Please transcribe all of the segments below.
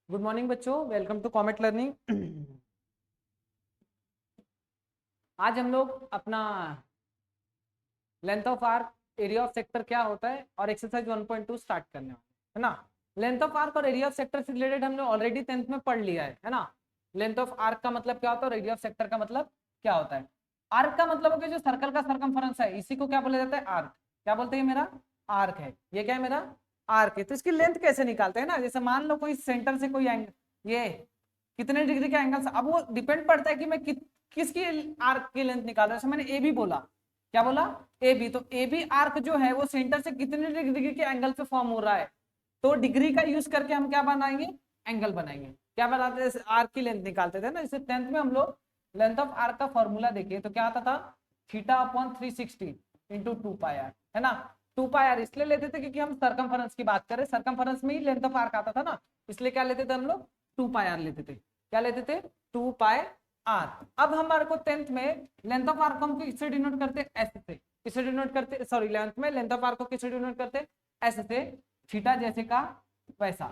Good morning बच्चों, welcome to comet learning. आज हम लोग अपना length of arc, area of sector क्या होता है और एक्सरसाइज 1.2 स्टार्ट करने वाले है ना। लेंथ ऑफ आर्क और एरिया ऑफ सेक्टर से रिलेटेड हमने ऑलरेडी 10th में पढ़ लिया है ना। लेंथ ऑफ आर्क का मतलब क्या होता है और एरिया ऑफ सेक्टर का मतलब क्या होता है। आर्क का मतलब हो गया जो सर्कल का सरकमफेरेंस है, इसी को क्या बोला जाता है, आर्क। क्या बोलते हैं, मेरा आर्क है। ये क्या है, मेरा आर्क है। तो इसकी लेंथ कैसे निकालते हैं ना, जैसे मान लो कोई सेंटर से कोई एंगल, ये कितने डिग्री का एंगल, अब वो डिपेंड पड़ता है कि मैं किसकी आर्क की लेंथ निकाल रहा हूं। जैसे मैंने ए बी बोला, क्या बोला, ए बी, तो ए बी आर्क जो है वो सेंटर से कितने डिग्री के एंगल पे फॉर्म हो रहा है, तो डिग्री का यूज करके हम क्या बनाएंगे, एंगल बनाएंगे। क्या बनाते थे, आर्क की लेंथ निकालते थे ना। जैसे 10th में हम लोग लेंथ ऑफ आर्क का फॉर्मूला देखिए तो क्या आता था, theta upon 360 into 2 pi r, है ना। 2 पाई आर इसलिए लेते थे क्योंकि हम सरकमफेरेंस की बात करें, सरकमफेरेंस में ही लेंथ ऑफ आर्क आता था ना, इसलिए क्या लेते थे हम लोग, 2 पाई आर लेते थे। क्या लेते थे, 2 पाई आर। अब हमारे को 10th में लेंथ ऑफ आर्क हम किससे डिनोट करते, एस से। किससे डिनोट करते, सॉरी 11th में लेंथ ऑफ आर्क को किससे डिनोट करते, एस से। थीटा जैसे का वैसा,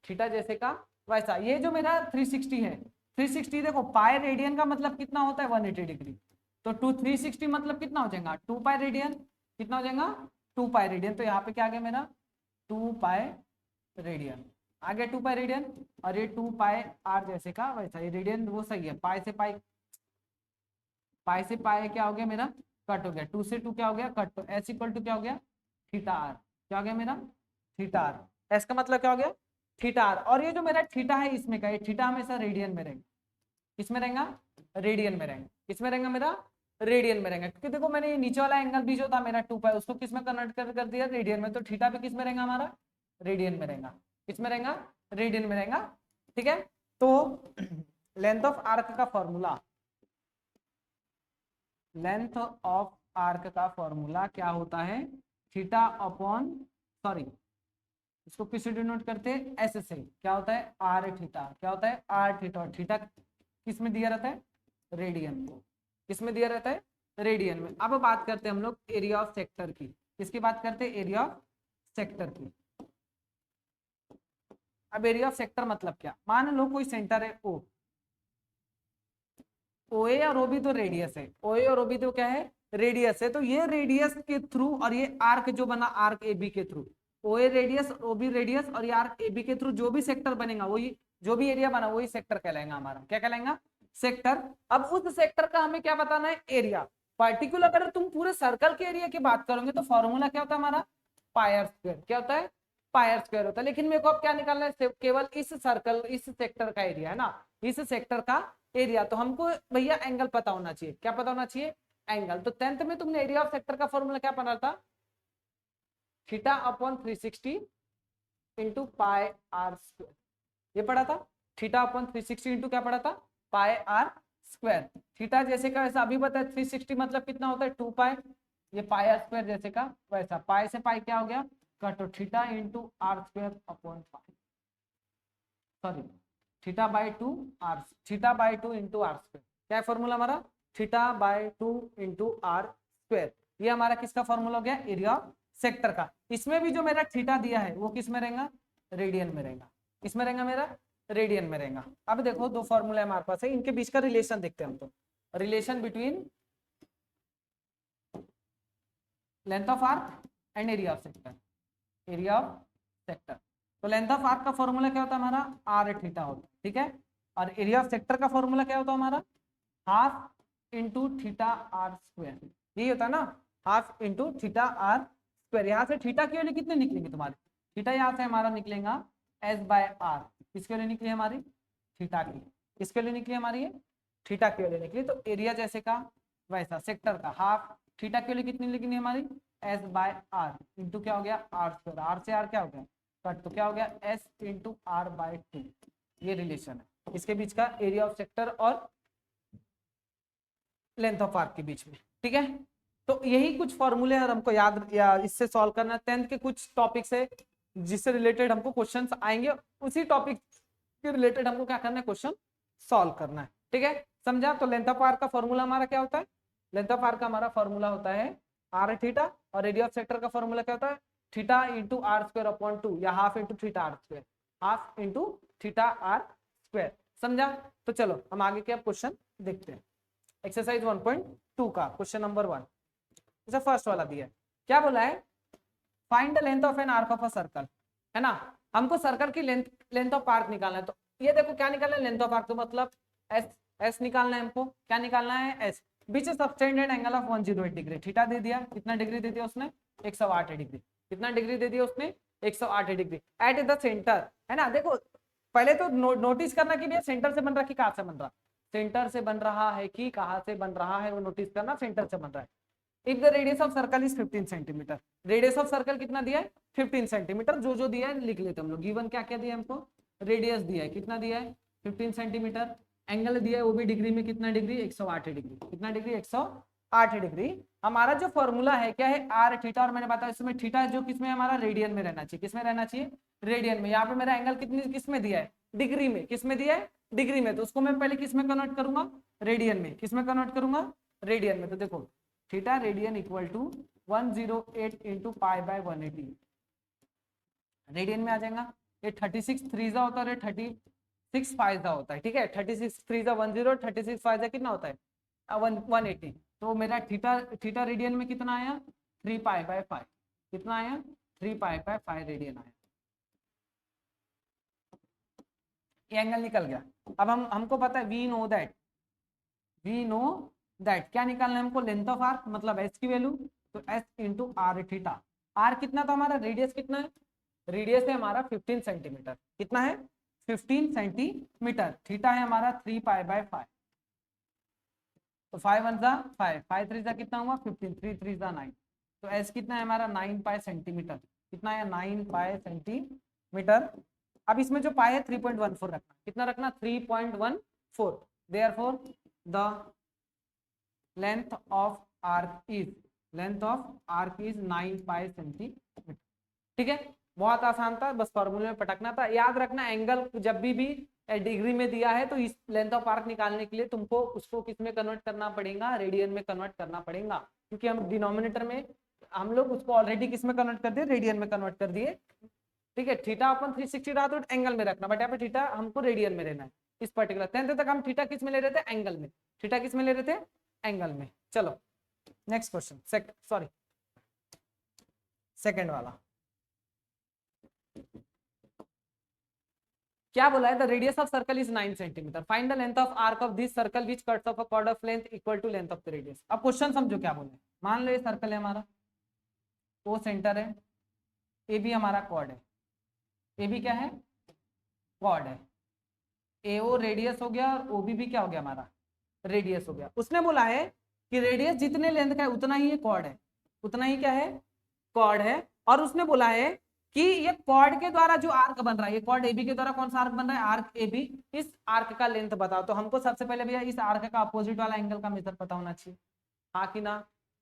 थीटा जैसे का वैसा। ये जो मेरा 360 है, 360 देखो, पाई रेडियन का मतलब कितना होता है, 180 डिग्री। तो 360 मतलब कितना हो जाएगा, 2 पाई रेडियन। कितना हो जाएगा, 2 पाई रेडियन। तो यहाँ पे क्या आ गया मेरा, 2 पाई रेडियन आ गया, 2 पाई रेडियन। और ये 2 पाई आर जैसे का वैसा, ये रेडियन वो सही है। पाई से पाई, पाई से पाई क्या हो गया मेरा, कट हो गया। 2 से 2 क्या हो गया, कट। तो एस इक्वल टू क्या हो गया, थीटा आर। क्या हो गया मेरा, थीटा आर। एस का मतलब क्या हो गया, थीटा आर। और ये जो मेरा थीटा है इसमें का, ये थीटा हमेशा रेडियन में रहेगा। किसमें रहेगा, रेडियन में रहेगा। किसमें रहेगा मेरा, रेडियन में रहेगा। क्योंकि देखो मैंने ये नीचे वाला एंगल भी जो था मेरा 2 पाई, उसको किसमें कन्वर्ट कर दिया, रेडियन में। तो थीटा भी किसमें रहेगा हमारा, रेडियन में रहेगा। किसमें रहेगा, रेडियन में रहेगा। ठीक है। तो लेंथ ऑफ आर्क का फॉर्मूला, लेंथ ऑफ आर्क का फॉर्मूला क्या होता है, थीटा अपॉन, सॉरी इसको किससे डिनोट करते हैं, एस से। क्या होता है, आर थीटा। क्या होता है, आर थीटा। और थीटा किस में दिया रहता है, रेडियन। किस में दिया रहता है, रेडियन में। अब बात करते हैं हम लोग एरिया ऑफ सेक्टर की। किसकी बात करते हैं, एरिया ऑफ सेक्टर की। अब एरिया ऑफ सेक्टर मतलब क्या, मान लो कोई सेंटर है ओ, ओ ए और ओबी तो रेडियस है, ओ ए और ओबी तो क्या है, रेडियस है। तो ये रेडियस के थ्रू और ये आर्क जो बना, आर्क ए बी के थ्रू, ओ ए रेडियस, ओ बी रेडियस और ये आर्क ए बी के थ्रू जो भी सेक्टर बनेगा, वही जो भी एरिया बना वही सेक्टर कहलाएगा हमारा। क्या कहलाएगा, सेक्टर। अब उस सेक्टर का हमें क्या बताना है, एरिया। पर्टिकुलर अगर तुम पूरे सर्कल के एरिया की बात करोगे तो फॉर्मूला क्या होता है हमारा, पाई आर स्क्वायर। क्या होता है, पाई आर स्क्वायर होता है। लेकिन मेरे को अब क्या निकालना है, केवल इस सर्कल, इस सेक्टर का एरिया है ना, इस सेक्टर का एरिया। तो हमको भैया एंगल पता होना चाहिए। क्या पता होना चाहिए, एंगल। तो 10th में तुमने एरिया ऑफ सेक्टर का फॉर्मूला क्या पढ़ा था, theta upon 360 into pi r square, ये पढ़ा था। थीटा अपॉन 360 इंटू क्या पढ़ा था, पाई आर स्क्वायर। थीटा जैसे का वैसा, अभी बताया 360 मतलब कितना होता है, 2 पाई। ये पाई आर स्क्वायर जैसे का वैसा, पाई से पाई क्या हो गया, कटो, theta into r square upon pi, sorry theta by 2 r, theta by 2 into r square. क्या है फॉर्मूला हमारा, theta by 2 into r square. ये हमारा किसका फॉर्मूला हो गया, एरिया सेक्टर का। इसमें भी जो मेरा थीटा दिया है वो किस में रहेगा, रेडियन में रहेगा। किसमें रहेगा मेरा, रेडियन में रहेगा। अब देखो दो फॉर्मूला हमारे पास है, इनके बीच का रिलेशन देखते हैं हम। तो relation between length of arc and area of sector, area of sector. तो लेंथ ऑफ आर्क का फॉर्मूला क्या होता है हमारा, आर थीटा होता है, ठीक है। और एरिया ऑफ सेक्टर का फॉर्मूला क्या होता है हमारा, half into theta r square. यही होता है ना, half into theta r square. यहाँ से थीटा की वैल्यू कितने निकलेंगे तुम्हारे, थीटा यहाँ से हमारा निकलेगा एस बाय आर। किसके वैल्यू निकली हमारी, थीटा की। किसके वैल्यू निकली हमारी, थीटा की वैल्यू निकली। तो एरिया जैसे का वैसा, सेक्टर का हाफ, थीटा की वैल्यू कितनी निकली हमारी, एस बाय आर इंटू क्या हो गया, आर स्क्वायर। आर से आर क्या हो गया, कट। तो क्या हो गया, एस इंटू आर बाय 2। ये रिलेशन है इसके बीच का, एरिया ऑफ सेक्टर और लेंथ ऑफ आर्क के बीच में, ठीक है। तो यही कुछ फॉर्मूले और हमको याद या इससे सॉल्व करना है। 10th के कुछ टॉपिक्स है जिससे रिलेटेड हमको क्वेश्चंस आएंगे, उसी टॉपिक के रिलेटेड हमको क्या करना है, क्वेश्चन सॉल्व करना है, ठीक है। समझा। तो लेंथ ऑफ आर्क का फॉर्मूला हमारा क्या होता है, लेंथ ऑफ आर्क का हमारा फॉर्मूला होता है आर थीटा। और एरिया ऑफ सेक्टर का फॉर्मूला क्या होता है, theta into r square upon 2 या half into theta r square, half into theta r square. समझा? तो चलो हम आगे के क्वेश्चन देखते हैं। एक्सरसाइज 1.2 का क्वेश्चन नंबर 1, जैसे फर्स्ट वाला दिया है, क्या बोला है? Find the length of an arc of a circle, है ना। हमको सर्कल की लेंथ ऑफ आर्क निकालना है। तो ये देखो क्या निकालना है, लेंथ ऑफ आर्क, तो मतलब एस निकालना है हमको। क्या निकालना है? एस। बीच subtended angle of 108 degree, theta दे दिया। कितना डिग्री दे दिया उसने? 108 डिग्री। कितना डिग्री दे दिया उसने? 108 डिग्री एट द सेंटर, है ना। देखो पहले तो नोटिस करना कि भैया सेंटर से बन रहा कि कहां से बन रहा, सेंटर से बन रहा है कि कहां से बन रहा है, वो नोटिस करना, सेंटर से बन रहा है। If the radius of circle is 15 centimetre, radius of circle कितना दिया है? 15 सेंटीमीटर। जो दिया है लिख लेते हम लोग। गिवन क्या क्या दिया है हमको? रेडियस दिया है, कितना दिया है? 15 सेंटीमीटर। एंगल दिया है वो भी डिग्री में, कितना डिग्री? 108 डिग्री। कितना डिग्री? 108 डिग्री। हमारा जो फॉर्मूला है क्या है? आर थीटा, और मैंने बताया इसमें थीटा जो किसमें हमारा रेडियन में रहना चाहिए। किसमें रहना चाहिए? रेडियन में। यहाँ पे मेरा एंगल कितनी किसमें दिया है? डिग्री में। किसमें दिया है? डिग्री में। तो उसको मैं पहले किसमें कन्वर्ट करूंगा? रेडियन में। किसमें कन्वर्ट करूंगा? रेडियन में। तो देखो theta radian equal to 108 into pi by 180 radian में आ जाएगा। ये 36 थ्रीजा होता है, और 36 फाइजा होता है। ठीक है, 36 थ्रीजा 10, 36 फाइजा कितना होता है? 180। तो मेरा थीटा रेडियन में कितना आया? 3 पाई बाय 5। कितना आया? 3 पाई बाय 5 रेडियन आया। ये एंगल निकल गया। अब हमको पता है, वी नो दैट क्या निकालना है हमको? लेंथ ऑफ आर्क, मतलब एस की वैल्यू। तो s into r theta. R कितना था हमारा? रेडियस कितना है? रेडियस है हमारा 15 सेंटीमीटर। कितना है? 15 सेंटीमीटर। थीटा है हमारा 3 पाई बाय 5। तो 5 1 जा 5, 5 3 जा कितना हुआ? 15, 3 3 जा 9। तो एस कितना है हमारा? 9 पाई सेंटीमीटर। कितना है? 9 पाई सेंटीमीटर। अब इसमें जो पाई है 3.14 रखना। कितना रखना? 3.14। Therefore the length of arc is 9 pi centimetre. ठीक है, बहुत आसान था, बस फॉर्मूले में पटकना था। याद रखना, एंगल जब भी डिग्री में दिया है तो इस लेंथ ऑफ आर्क निकालने के लिए तुमको उसको किस में कन्वर्ट करना पड़ेगा? रेडियन में कन्वर्ट करना पड़ेगा, क्योंकि हम डिनोमिनेटर में हम लोग उसको ऑलरेडी किस में कन्वर्ट कर दिए? रेडियन में कन्वर्ट कर दिए। ठीक है, थीटा अपन 360 रहा तो एंगल में रखना, बट यहाँ पे थीटा हमको रेडियन में रहना है। इस पर्टिकुलर 10th तक हम थीटा किस में ले रहे थे? एंगल में। थीटा किस में ले रहे थे? एंगल में। चलो नेक्स्ट क्वेश्चन, सेकंड वाला क्या बोला है? The radius of circle is 9 centimetre. Find the length of arc of this circle which cuts off a chord of length equal to length of the radius. अब question समझो क्या बोले। मान लो ये सर्कल है हमारा, वो सेंटर है, ए भी हमारा कॉर्ड है। ए भी क्या है? कॉर्ड है। एओ रेडियस हो गया, और ओबी भी क्या हो गया हमारा? रेडियस हो गया। उसने बोला है कि रेडियस जितने लेंथ का है उतना ही ये कॉर्ड है, उतना ही क्या है? कॉर्ड है। और उसने बोला है कि ये कॉर्ड के द्वारा जो आर्क बन रहा है, ये कॉर्ड एबी के द्वारा कौन सा आर्क बन रहा है? Arc AB. इस आर्क का लेंथ बताओ। तो हमको सबसे पहले भैया इस आर्क का अपोजिट वाला एंगल का मेजर पता होना चाहिए, हाँ कि ना?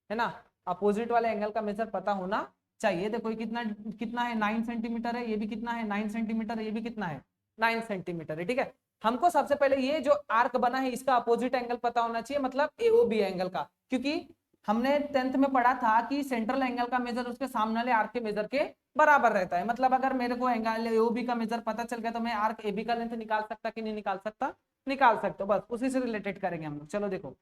है ना, अपोजिट वाले एंगल का मेजर पता होना चाहिए। देखो ये कितना कितना है? 9 सेंटीमीटर है। ये भी कितना है? 9 सेंटीमीटर। ये भी कितना है? 9 सेंटीमीटर है। ठीक है, हमको सबसे पहले ये जो आर्क बना है इसका अपोजिट एंगल पता होना चाहिए, मतलब एओबी एंगल का, क्योंकि हमने 10th में पढ़ा था कि सेंट्रल एंगल का मेजर उसके सामने वाले आर्क के मेजर के बराबर रहता है। मतलब अगर मेरे को एंगल एओबी का मेजर पता चल गया तो मैं आर्क एबी का लेंथ निकाल सकता कि नहीं निकाल सकता? निकाल सकते हो। बस उसी से रिलेटेड करेंगे हम लोग। चलो देखो,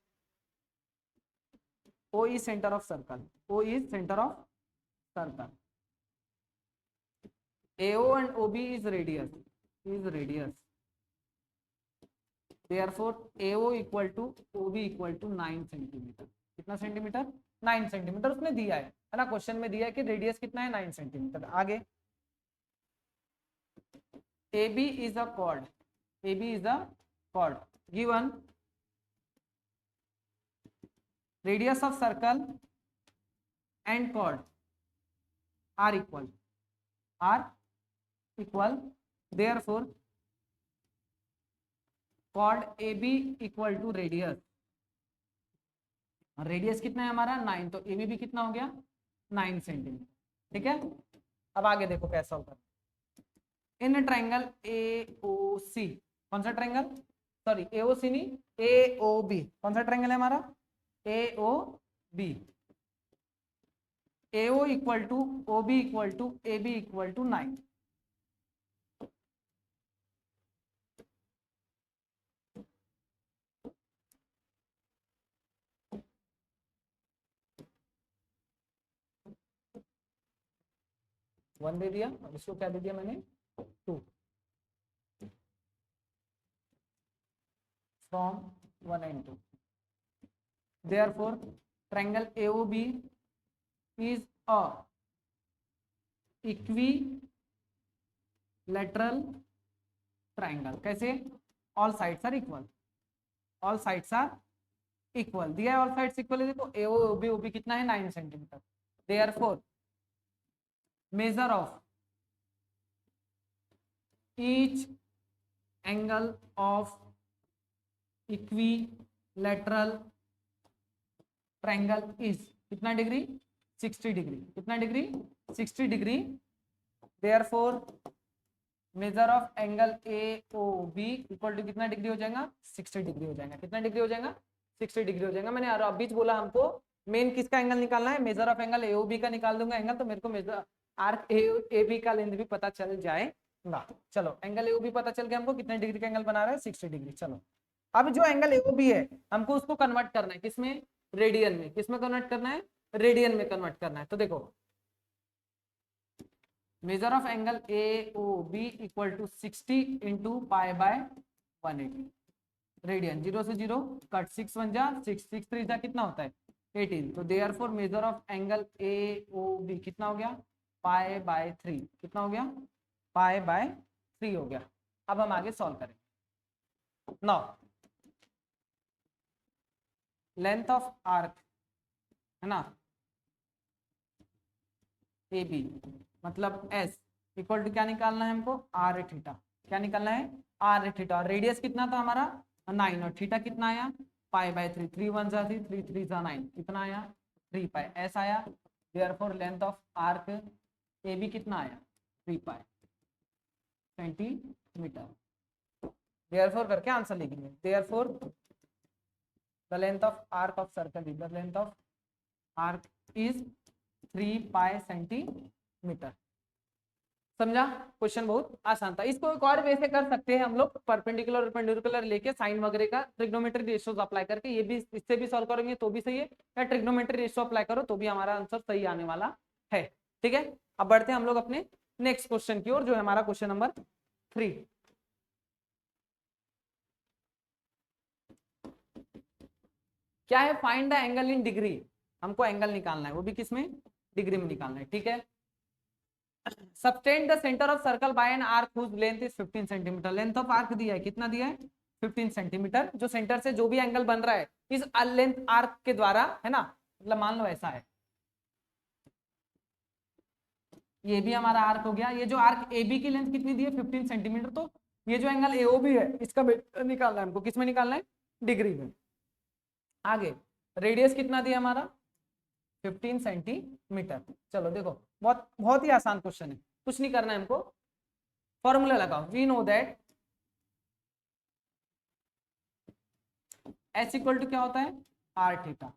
O is center of circle. O is center of circle. AO and OB is radius. Therefore, AO equal to OB equal to 9 centimetre. कितना सेंटीमीटर? 9 सेंटीमीटर उसने दिया है ना, क्वेश्चन में दिया है कि रेडियस कितना है? 9 सेंटीमीटर। आगे AB is a chord. AB is a chord. Given radius of circle and chord are equal. Therefore, chord AB equal to radius. Radius कितना है हमारा? 9। तो AB भी कितना हो गया? 9 सेंटीमीटर। ठीक है, अब आगे देखो कैसा होगा। इन ट्राइंगल AOC, कौन सा ट्राइंगल? सॉरी AOC नहीं, AOB। कौन सा ट्राइंगल है हमारा? AOB। AO equal to OB equal to AB equal to 9। 1 दे दिया और इसको क्या दे दिया मैंने 2 from 1 and 2. Therefore triangle AOB is a equilateral triangle. कैसे? all sides are equal, all sides are equal दिया है, all sides equal है। देखो AOB OB कितना है 9 centimetre. Therefore measure of each angle of equilateral triangle is कितना degree 60 degree. कितना degree 60 degree. Therefore measure of angle AOB equal to कितना degree हो जाएगा 60 डिग्री हो जाएगा। कितना डिग्री हो जाएगा 60 डिग्री हो जाएगा। मैंने अभी बोला हमको मेन किसका एंगल निकालना है, मेजर ऑफ एंगल AOB का निकाल दूंगा एंगल, तो मेरे को मेजर आर्क AB का लेंथ भी पता चल जाएगा। चलो एंगल AOB पता चल गया हमको कितने डिग्री का एंगल बना रहा है 60 डिग्री। चलो अब जो एंगल AOB है हमको उसको कन्वर्ट करना है किसमें, रेडियन में। किसमें कन्वर्ट करना है, रेडियन में कन्वर्ट करना है। तो देखो measure of angle AOB equal to 60 into pi by 180 radian. 0 से 0 कट 6 बन जा 6 6 3 जा कितना होता है 18। तो therefore major of angle AOB कितना हो गया पाई बाय 3। कितना हो गया पाई बाय 3 हो गया। अब हम आगे सॉल्व करेंगे। नाउ लेंथ ऑफ आर्क है ना AB मतलब S इक्वल टू क्या निकालना है हमको R थीटा। क्या निकालना है R थीटा। रेडियस कितना था हमारा 9 और थीटा कितना आया पाई बाय 3। 3 1 जा 3 3 3 जा 9 कितना आया 3 पाई S आया। Therefore length of arc AB कितना आया 3 पाई सेंटीमीटर। देयरफॉर करके आंसर लिखेंगे। Therefore the length of arc of circle is the length of arc is 3 pi centimetre. समझा क्वेश्चन बहुत आसान था। इसको एक और वे से कर सकते हैं हम लोग, परपेंडिकुलर और पेंडिकुलर लेके साइन वगैरह का ट्रिग्नोमेट्री रेशियोज अप्लाई करके। ये भी इससे भी सॉल्व करेंगे तो भी सही है, या ट्रिग्नोमेट्री रेशियो अप्लाई करो तो भी हमारा आंसर सही आने वाला है। ठीक है अब बढ़ते हैं हम लोग अपने नेक्स्ट क्वेश्चन की ओर जो है हमारा क्वेश्चन नंबर 3। क्या है find the angle in degree. हमको एंगल निकालना है वो भी किसमें डिग्री में निकालना है। ठीक है subtend the centre of circle by an arc whose length is 15 centimetre. Length of arc दिया है कितना दिया है 15 सेंटीमीटर। जो सेंटर से जो भी एंगल बन रहा है इस लेंथ आर्क के द्वारा है ना, मतलब मान लो ऐसा है ये भी हमारा आर्क हो गया। ये जो आर्क AB की लेंथ कितनी दी है 15 सेंटीमीटर। तो ये जो एंगल AOB है इसका निकालना है हमको। किसमें निकालना है डिग्री में। आगे रेडियस कितना दिया हमारा 15 सेंटीमीटर। चलो देखो बहुत बहुत ही आसान क्वेश्चन है, कुछ नहीं करना है हमको। फॉर्मूला लगाओ। We know that S equal to क्या होता है R थीटा।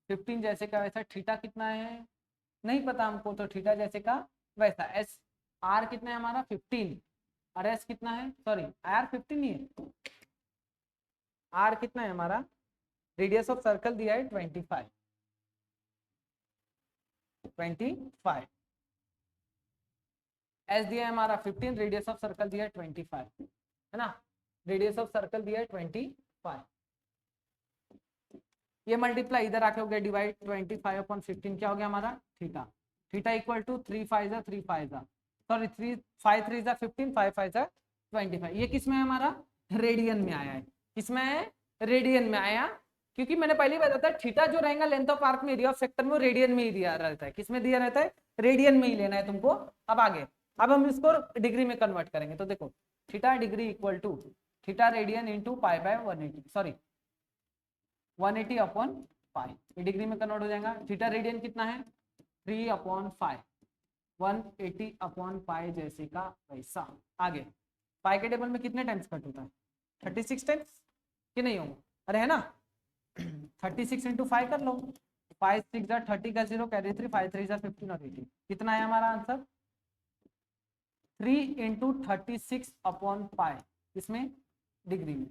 15 जैसे का वैसा थीटा कितना है नहीं पता हमको, तो थीटा जैसे का वैसा S R कितना है हमारा 15 और S कितना है सॉरी R 15 ही है। R कितना है हमारा रेडियस ऑफ सर्कल दिया है 25 S दिया है हमारा 15 रेडियस ऑफ सर्कल दिया है 25 है ना। रेडियस ऑफ सर्कल दिया है 25। ये मल्टीप्लाई इधर आके हो गया डिवाइड 25/15 क्या हो गया हमारा थीटा। थीटा इक्वल टू 3 5 जा 3 5 जा सॉरी 3 5 3 जा 15 5 5 जा 25। ये किसमें है हमारा रेडियन में आया है। किसमें है रेडियन में आया, क्योंकि मैंने पहले ही बताया था थीटा जो रहेगा लेंथ ऑफ आर्क में एरिया ऑफ सेक्टर में रेडियन में ही दिया रहता है। किसमें दिया रहता है रेडियन में ही लेना है तुमको। अब आगे अब हम इसको डिग्री में कन्वर्ट करेंगे। तो देखो theta degree equal to theta radian into pi by 180 sorry 180/पाई। ये डिग्री में कन्वर्ट हो जाएगा। थीटा रेडियन कितना है 3/5 180/पाई जैसे का वैसा। आगे पाई के टेबल में कितने टाइम्स कट होता है 36 टाइम्स कि नहीं होगा, अरे है ना 36 इंटू 5 कर लो। 5 6 जा 30 का 0 कैरी 3 5 3 जा 15 और 18 कितना है हमारा आंसर 3 इंटू 36/पाई इसमें डिग्री में।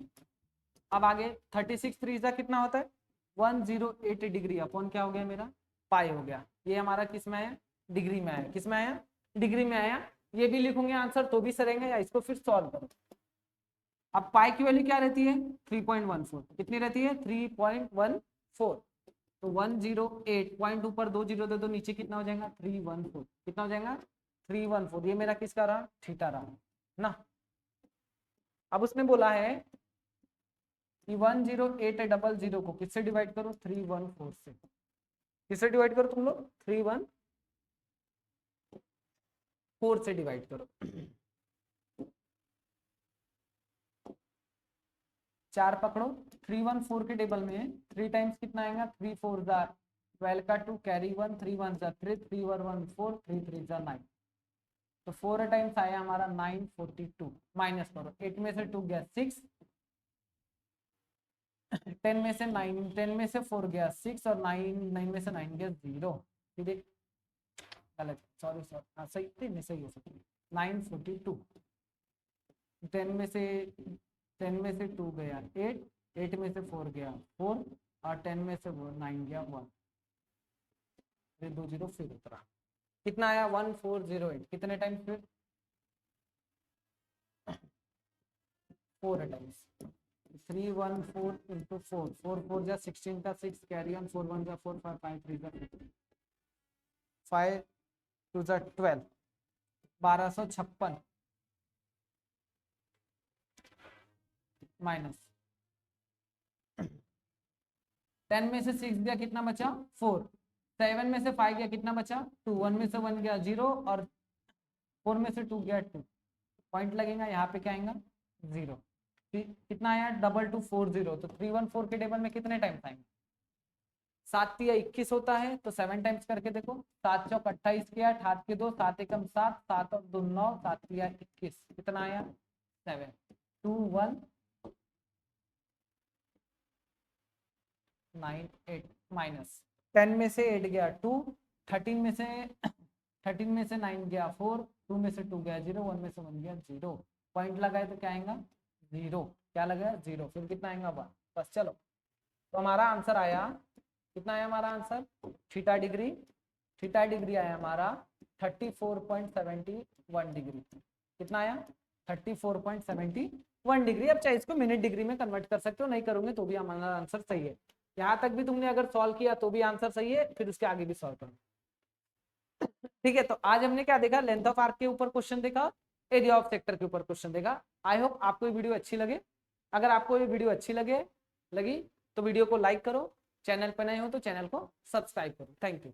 अब आगे 36 3 जा कितना होता है 108 डिग्री अपॉन क्या हो गया मेरा पाई हो गया। ये हमारा किस में आया डिग्री में आया। किस में आया डिग्री में आया, ये भी लिखूंगे आंसर तो भी सरेंगे, या इसको फिर सॉल्व करो। अब पाई की वैल्यू क्या रहती है 3.14, कितनी रहती है 3.14, तो 108 पॉइंट ऊपर 2 जीरो दे दो, नीचे कितना हो जाएगा 314, कितना हो जाएगा 314, ये मेरा किसका रहा थीटा रहा ना। अब उसने बोला है कि 10800 को किससे डिवाइड करो 314 से, किससे डिवाइड करो तुम लोग 314 से डिवाइड करो। 4 पकड़ो, 314 के टेबल में 3 टाइम्स कितना आएगा 3 4 12 का 2 कैरी 1 3 1 3 3 1 4 3 3 9, तो 4 टाइम्स आया हमारा 942, माइनस करो 8 में से 2 गया 6, 10 में से 9, 10 में से 4 गया 6 और 9 में से 9 गया 0, ठीक है गलत सॉरी हाँ सही नहीं सही हो सकती 942, 10 में से 2 गया 8, 8 में से 4 गया 4 और 10 में से 9 गया 1, फिर 2 जीरो फिर उतरा, कितना आया 1408, कितने टाइम्स फिर 4 टाइम्स 314 इंटू 4, 4 4 जा 16 का 6 कैरी ऑन 4 1 जा 4 5 5 3 जा 5 2 जा 12, 1256 माइनस 10 में से 6 गया कितना बचा 4, 7 में से 5 गया कितना बचा 2, 1 में से 1 गया 0 और 4 में से 2 गया 2, पॉइंट लगेगा यहाँ पे क्या आएगा 0, कितना आया 2240, तो 314 के टेबल में कितने टाइम्स आएंगे 7 तिया 21 होता है, तो 7 टाइम्स करके देखो 7 चौक 28 के 8 हाथ के 2 7 एकम 7 7 और 2 9 7 तिया 21, कितना आया 7 2 1 9 8 माइनस 10 में से 8 गया 2, 13 में से 9 गया 4, 2 में से 2 गया 0, 1 में से 1 गया 0, पॉइंट लगाए तो क्या आएगा 0, क्या लगा 0, फिर कितना आएगा 1, बस चलो तो हमारा आंसर आया कितना आया हमारा आंसर थीटा डिग्री आया हमारा 34.71 डिग्री, कितना आया 34.71 डिग्री। अब चाहे इसको मिनट डिग्री में कन्वर्ट कर सकते हो, नहीं करोगे तो भी हमारा आंसर सही है। यहाँ तक भी तुमने अगर सॉल्व किया तो भी आंसर सही है, फिर उसके आगे भी सॉल्व करो। ठीक है, तो आज हमने क्या देखा लेंथ ऑफ आर्क के ऊपर क्वेश्चन देखा, एरिया ऑफ सेक्टर के ऊपर क्वेश्चन देखा। आई होप आपको ये वीडियो अच्छी लगे, अगर आपको ये वीडियो अच्छी लगी तो वीडियो को लाइक करो, चैनल पर नए हो तो चैनल को सब्सक्राइब करो। Thank you.